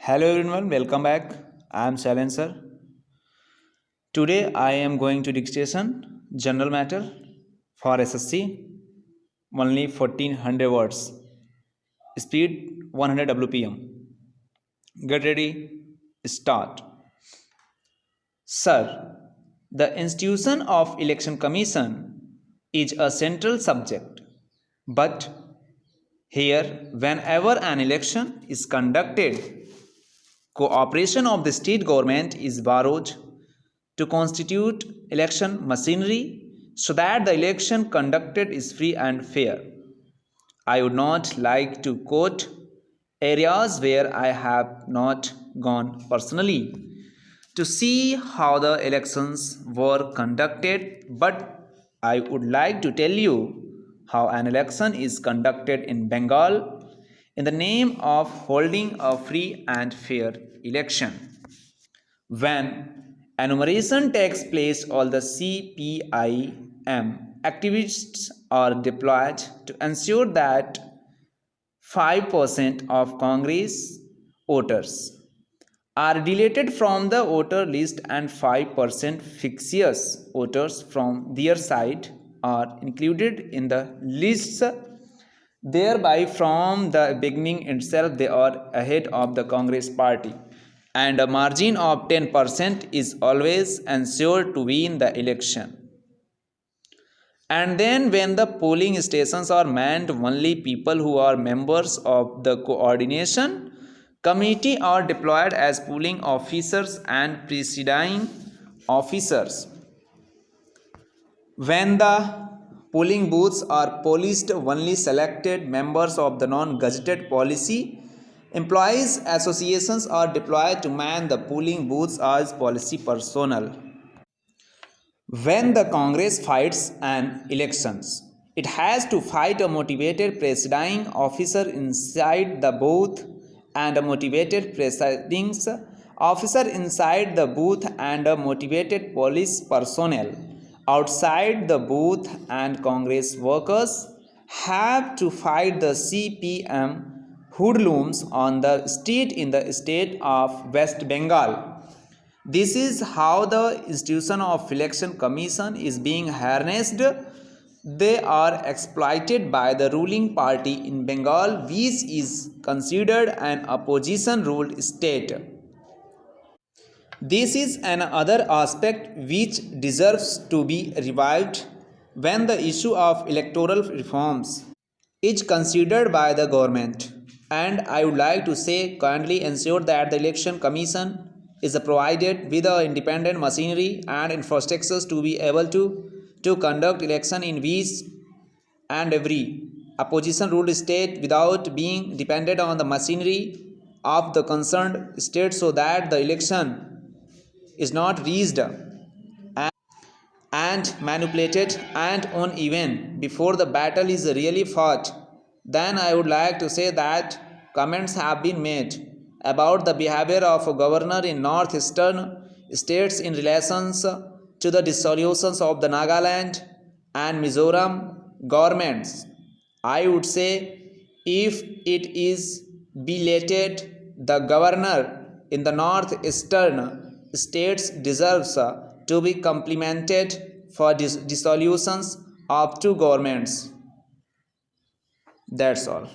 Hello everyone, welcome back. I am Silencer. Today I am going to dictation general matter for SSC, only 1400 words, speed 100 WPM. Get ready, start. Sir, the institution of election commission is a central subject, but here whenever an election is conducted, cooperation of the state government is borrowed to constitute election machinery so that the election conducted is free and fair. I would not like to quote areas where I have not gone personally to see how the elections were conducted, but I would like to tell you how an election is conducted in Bengal in the name of holding a free and fair election. When enumeration takes place, all the CPIM activists are deployed to ensure that 5% of Congress voters are deleted from the voter list and 5% fictitious voters from their side are included in the lists. Thereby, from the beginning itself, they are ahead of the Congress party, and a margin of 10% is always ensured to win the election. And then, when the polling stations are manned, only people who are members of the coordination committee are deployed as polling officers and presiding officers. When the polling booths are policed, only selected members of the non-gazetted policy employees associations are deployed to man the polling booths as policy personnel. When the Congress fights an elections, it has to fight a motivated presiding officer inside the booth and a motivated presiding officer inside the booth and a motivated police personnel outside the booth, and Congress workers have to fight the CPM hoodlums on the street in the state of West Bengal. This is how the institution of election commission is being harnessed. They are exploited by the ruling party in Bengal, which is considered an opposition ruled state. This is another aspect which deserves to be revived when the issue of electoral reforms is considered by the government. And I would like to say kindly ensure that the election commission is provided with the independent machinery and infrastructures to be able to conduct election in which and every opposition ruled state without being dependent on the machinery of the concerned state, so that the election is not reached and manipulated and uneven before the battle is really fought. Then I would like to say that comments have been made about the behavior of a governor in northeastern states in relations to the dissolutions of the Nagaland and Mizoram governments. I would say, if it is belated, the governor in the northeastern states deserves to be complimented for dissolutions of two governments. That's all.